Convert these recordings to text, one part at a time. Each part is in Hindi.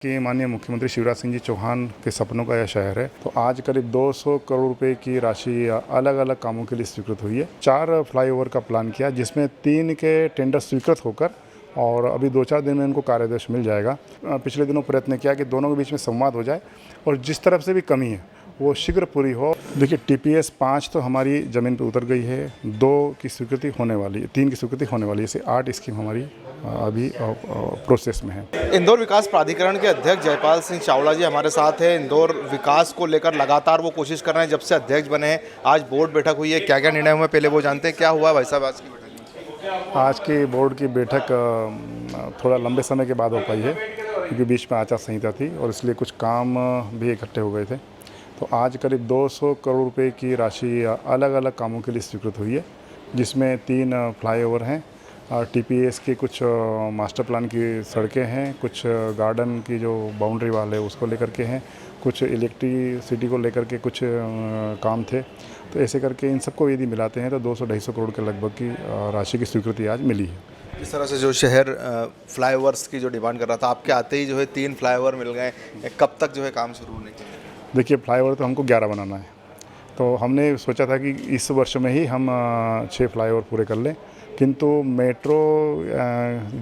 कि माननीय मुख्यमंत्री शिवराज सिंह जी चौहान के सपनों का यह शहर है। तो आज करीब 200 करोड़ रुपए की राशि अलग अलग कामों के लिए स्वीकृत हुई है। 4 फ्लाईओवर का प्लान किया, जिसमें 3 के टेंडर स्वीकृत होकर और अभी 2-4 दिन में इनको कार्यादेश मिल जाएगा। पिछले दिनों प्रयत्न किया कि दोनों के बीच में संवाद हो जाए और जिस तरफ से भी कमी है वो शीघ्र पूरी हो। देखिए, TPS 5 तो हमारी ज़मीन पर उतर गई है, 2 की स्वीकृति होने वाली है, 3 की स्वीकृति होने वाली है, इसे 8 स्कीम हमारी अभी प्रोसेस में है। इंदौर विकास प्राधिकरण के अध्यक्ष जयपाल सिंह चावला जी हमारे साथ हैं। इंदौर विकास को लेकर लगातार वो कोशिश कर रहे हैं, जब से अध्यक्ष बने हैं। आज बोर्ड बैठक हुई है, क्या क्या निर्णय हुए पहले वो जानते हैं। क्या हुआ भाई साहब आज की बैठक में? आज की बोर्ड की बैठक थोड़ा लंबे समय के बाद हो पाई है, क्योंकि बीच में आचार संहिता थी और इसलिए कुछ काम भी इकट्ठे हो गए थे। तो आज करीब 200 करोड़ रुपए की राशि अलग अलग कामों के लिए स्वीकृत हुई है, जिसमें 3 फ्लाईओवर हैं, TPS की कुछ मास्टर प्लान की सड़कें हैं, कुछ गार्डन की जो बाउंड्री वाल है उसको लेकर के हैं, कुछ इलेक्ट्रिसिटी को लेकर के कुछ काम थे। तो ऐसे करके इन सबको यदि मिलाते हैं तो 200-250 करोड़ के लगभग की राशि की स्वीकृति आज मिली है। इस तरह से जो शहर फ्लाईओवर्स की जो डिमांड कर रहा था, आपके आते ही जो है 3 फ्लाईओवर मिल गए। कब तक जो है काम शुरू होने के लिए? देखिए, फ्लाईओवर तो हमको 11 बनाना है, तो हमने सोचा था कि इस वर्ष में ही हम 6 फ्लाईओवर पूरे कर लें, किंतु मेट्रो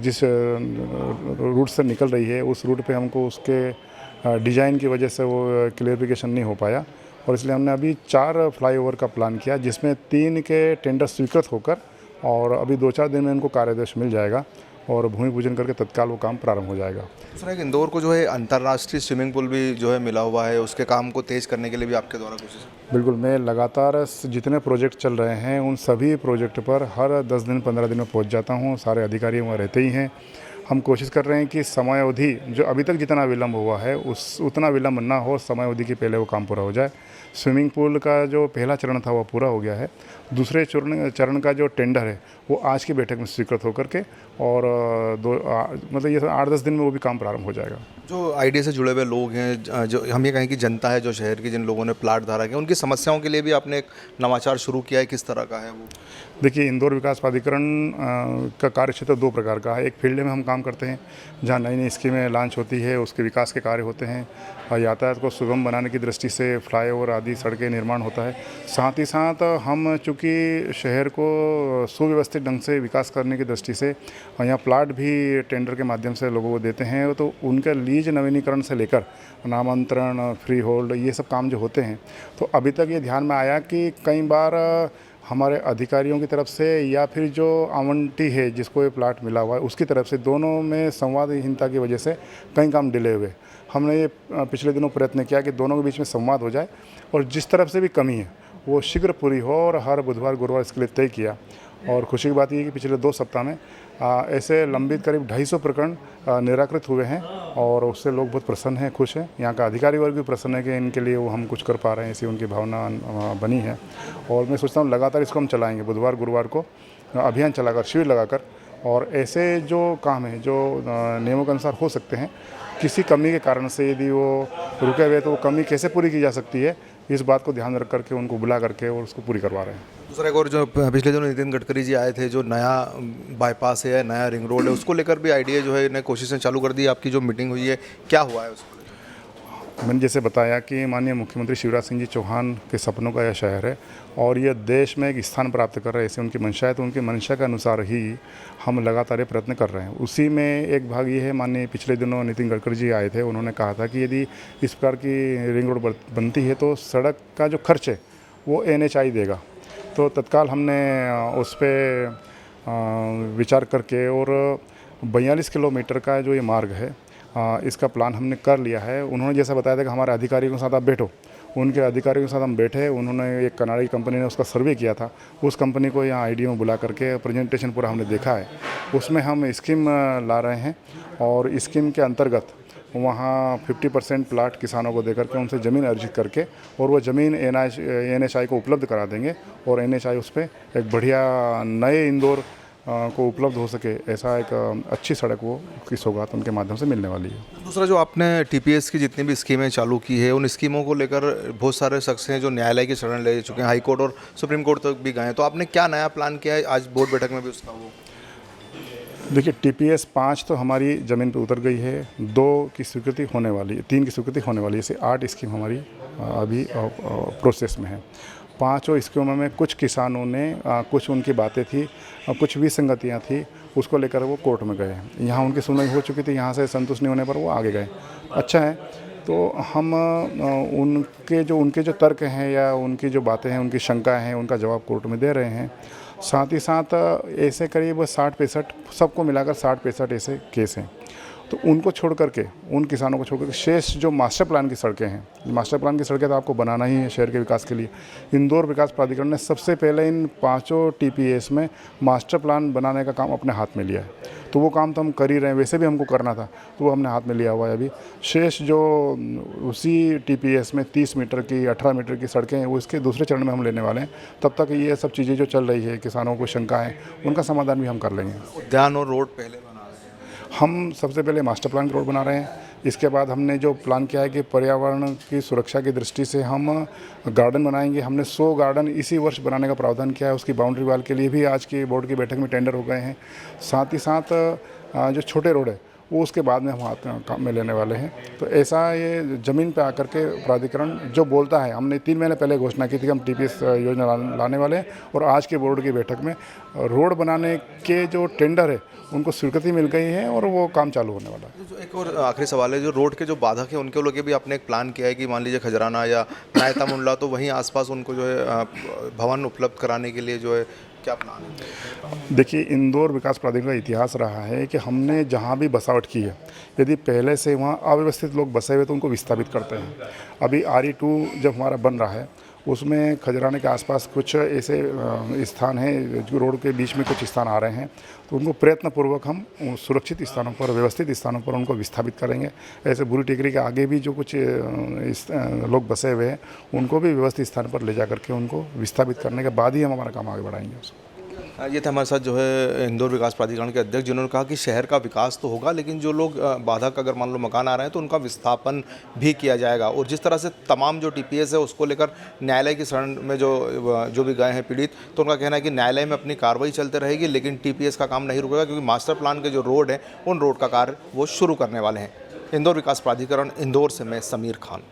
जिस रूट से निकल रही है उस रूट पे हमको उसके डिज़ाइन की वजह से वो क्लियरिफिकेशन नहीं हो पाया और इसलिए हमने अभी 4 फ्लाईओवर का प्लान किया, जिसमें 3 के टेंडर स्वीकृत होकर और अभी 2-4 दिन में इनको कार्यादेश मिल जाएगा और भूमि पूजन करके तत्काल वो काम प्रारंभ हो जाएगा। दूसरा एक इंदौर को जो है अंतर्राष्ट्रीय स्विमिंग पूल भी जो है मिला हुआ है, उसके काम को तेज़ करने के लिए भी आपके द्वारा कोशिश? बिल्कुल, मैं लगातार जितने प्रोजेक्ट चल रहे हैं उन सभी प्रोजेक्ट पर हर 10 दिन 15 दिन में पहुंच जाता हूं। सारे अधिकारी वहाँ रहते ही हैं। हम कोशिश कर रहे हैं कि समय अवधि जो अभी तक जितना विलम्ब हुआ है उतना विलम्ब ना हो, समय अवधि के पहले वो काम पूरा हो जाए। स्विमिंग पूल का जो पहला चरण था वो पूरा हो गया है। दूसरे चरण का जो टेंडर है वो आज की बैठक में स्वीकृत होकर के और मतलब ये 8-10 दिन में वो भी काम प्रारंभ हो जाएगा। जो आईडिया से जुड़े हुए लोग हैं, जो हम ये कहें कि जनता है जो शहर की, जिन लोगों ने प्लाट धारक है, उनकी समस्याओं के लिए भी आपने एक नवाचार शुरू किया है, किस तरह का है वो? देखिए, इंदौर विकास प्राधिकरण का कार्यक्षेत्र 2 प्रकार का है। एक फील्ड में हम काम करते हैं, जहाँ नई नई स्कीमें लॉन्च होती है, उसके विकास के कार्य होते हैं और यातायात को सुगम बनाने की दृष्टि से फ्लाईओवर आदि सड़कें निर्माण होता है। साथ ही साथ हम चूँकि शहर को सुव्यवस्थित ढंग से विकास करने की दृष्टि से यहाँ प्लाट भी टेंडर के माध्यम से लोगों को देते हैं, तो उनका लीज नवीनीकरण से लेकर नामांतरण, फ्री होल्ड, ये सब काम जो होते हैं, तो अभी तक ये ध्यान में आया कि कई बार हमारे अधिकारियों की तरफ से या फिर जो आवंटी है जिसको ये प्लाट मिला हुआ है उसकी तरफ से, दोनों में संवादहीनता की वजह से कई काम डिले हुए। हमने ये पिछले दिनों प्रयत्न किया कि दोनों के बीच में संवाद हो जाए और जिस तरफ से भी कमी है वो शीघ्र पूरी हो और हर बुधवार गुरुवार इसके लिए तय किया। और खुशी की बात ये है कि पिछले 2 सप्ताह में ऐसे लंबित करीब 250 प्रकरण निराकृत हुए हैं और उससे लोग बहुत प्रसन्न हैं, खुश हैं। यहाँ का अधिकारी वर्ग भी प्रसन्न है कि इनके लिए वो हम कुछ कर पा रहे हैं, ऐसी उनकी भावना बनी है। और मैं सोचता हूँ लगातार इसको हम चलाएँगे, बुधवार गुरुवार को अभियान चलाकर, शिविर लगाकर, और ऐसे जो काम है जो नियमों के अनुसार हो सकते हैं, किसी कमी के कारण से यदि वो रुके हुए तो वो कमी कैसे पूरी की जा सकती है, इस बात को ध्यान रख करके उनको बुला करके और उसको पूरी करवा रहे हैं। दूसरा एक और जो पिछले दिनों नितिन गडकरी जी आए थे, जो नया बाईपास है, नया रिंग रोड है, उसको लेकर भी आइडिया जो है इन्हें कोशिशें चालू कर दी। आपकी जो मीटिंग हुई है, क्या हुआ है उसको? मैंने जैसे बताया कि माननीय मुख्यमंत्री शिवराज सिंह जी चौहान के सपनों का यह शहर है और यह देश में एक स्थान प्राप्त कर रहे हैं, ऐसी उनकी मंशा है। तो उनकी मंशा के अनुसार ही हम लगातार ये प्रयत्न कर रहे हैं। उसी में एक भाग ये है, माननीय पिछले दिनों नितिन गडकरी जी आए थे, उन्होंने कहा था कि यदि इस प्रकार की रिंग रोड बनती है तो सड़क का जो खर्च है वो NHAI देगा। तो तत्काल हमने उस पर विचार करके और 42 किलोमीटर का जो ये मार्ग है इसका प्लान हमने कर लिया है। उन्होंने जैसा बताया था कि हमारे अधिकारियों के साथ आप बैठो, उनके अधिकारियों के साथ हम बैठे। उन्होंने एक कनाडा की कंपनी ने उसका सर्वे किया था, उस कंपनी को यहाँ IDO में बुला करके प्रेजेंटेशन पूरा हमने देखा है। उसमें हम स्कीम ला रहे हैं और स्कीम के अंतर्गत वहाँ 50% प्लाट किसानों को देकर के उनसे ज़मीन अर्जित करके और वो ज़मीन NHAI को उपलब्ध करा देंगे और NHAI उस पर एक बढ़िया नए इंदौर को उपलब्ध हो सके, ऐसा एक अच्छी सड़क वो की सौगात उनके माध्यम से मिलने वाली है। दूसरा, जो आपने TPS की जितनी भी स्कीमें चालू की है, उन स्कीमों को लेकर बहुत सारे शख्स हैं जो न्यायालय की शरण ले चुके हैं, हाई कोर्ट और सुप्रीम कोर्ट तक भी गए हैं, तो आपने क्या नया प्लान किया है? आज बोर्ड बैठक में भी उसका वो देखिए, टीपीएस 5 तो हमारी ज़मीन पे उतर गई है, 2 की स्वीकृति होने वाली है, 3 की स्वीकृति होने वाली है, ऐसे 8 स्कीम हमारी अभी प्रोसेस में है। पाँचों स्कीमों में कुछ किसानों ने कुछ उनकी बातें थी और कुछ विसंगतियाँ थी, उसको लेकर वो कोर्ट में गए। यहाँ उनकी सुनवाई हो चुकी थी, यहाँ से संतुष्ट नहीं होने पर वो आगे गए। अच्छा है, तो हम उनके जो तर्क हैं या उनकी जो बातें हैं, उनकी शंकाएँ हैं, उनका जवाब कोर्ट में दे रहे हैं। साथ ही साथ ऐसे करीब 60-65 सबको मिलाकर 60-65 ऐसे केस हैं। तो उनको छोड़ करके, उन किसानों को छोड़ करके शेष जो मास्टर प्लान की सड़कें हैं, मास्टर प्लान की सड़कें तो आपको बनाना ही है शहर के विकास के लिए। इंदौर विकास प्राधिकरण ने सबसे पहले इन पाँचों टीपीएस में मास्टर प्लान बनाने का काम अपने हाथ में लिया है। तो वो काम तो हम कर ही रहे हैं, वैसे भी हमको करना था, तो वो हमने हाथ में लिया हुआ है अभी। शेष जो उसी टीपीएस में 30 मीटर की, 18 मीटर की सड़कें हैं, वो इसके दूसरे चरण में हम लेने वाले हैं। तब तक ये सब चीज़ें जो चल रही है, किसानों को शंका है, उनका समाधान भी हम कर लेंगे। उद्यान और रोड पहले बना रहे हैं। हम सबसे पहले मास्टर प्लान की रोड बना रहे हैं। इसके बाद हमने जो प्लान किया है कि पर्यावरण की सुरक्षा की दृष्टि से हम गार्डन बनाएंगे। हमने 100 गार्डन इसी वर्ष बनाने का प्रावधान किया है। उसकी बाउंड्री वाल के लिए भी आज की बोर्ड की बैठक में टेंडर हो गए हैं। साथ ही साथ जो छोटे रोड है वो उसके बाद में हम हाथ काम में लेने वाले हैं। तो ऐसा ये ज़मीन पे आकर के प्राधिकरण जो बोलता है, हमने 3 महीने पहले घोषणा की थी कि हम टीपीएस योजना लाने वाले हैं, और आज के बोर्ड की बैठक में रोड बनाने के जो टेंडर है उनको स्वीकृति मिल गई है और वो काम चालू होने वाला है। जो एक और आखिरी सवाल है, जो रोड के जो बाधक है उनके लिए भी आपने एक प्लान किया है कि मान लीजिए खजराना या नायता मुंडला, तो वहीं आसपास उनको जो है भवन उपलब्ध कराने के लिए जो है क्या प्लान है? देखिए, इंदौर विकास प्राधिकरण का इतिहास रहा है कि हमने जहाँ भी बसावट की है, यदि पहले से वहाँ अव्यवस्थित लोग बसे हुए तो उनको विस्थापित करते हैं। अभी RE2 जब हमारा बन रहा है उसमें खजराने के आसपास कुछ ऐसे स्थान हैं जो रोड के बीच में कुछ स्थान आ रहे हैं, तो उनको प्रयत्नपूर्वक हम सुरक्षित स्थानों पर, व्यवस्थित स्थानों पर उनको विस्थापित करेंगे। ऐसे बुरी टेकरी के आगे भी जो कुछ लोग बसे हुए हैं उनको भी व्यवस्थित स्थान पर ले जा करके उनको विस्थापित करने के बाद ही हम हमारा काम आगे बढ़ाएंगे उसको। ये था हमारे साथ जो है इंदौर विकास प्राधिकरण के अध्यक्ष, जिन्होंने कहा कि शहर का विकास तो होगा, लेकिन जो लोग बाधक अगर मान लो मकान आ रहे हैं तो उनका विस्थापन भी किया जाएगा। और जिस तरह से तमाम जो टीपीएस है उसको लेकर न्यायालय की शरण में जो भी गए हैं पीड़ित, तो उनका कहना है कि न्यायालय में अपनी कार्रवाई चलते रहेगी, लेकिन टीपीएस का काम नहीं रुकेगा, क्योंकि मास्टर प्लान के जो रोड है उन रोड का कार्य वो शुरू करने वाले हैं। इंदौर विकास प्राधिकरण, इंदौर से मैं समीर खान।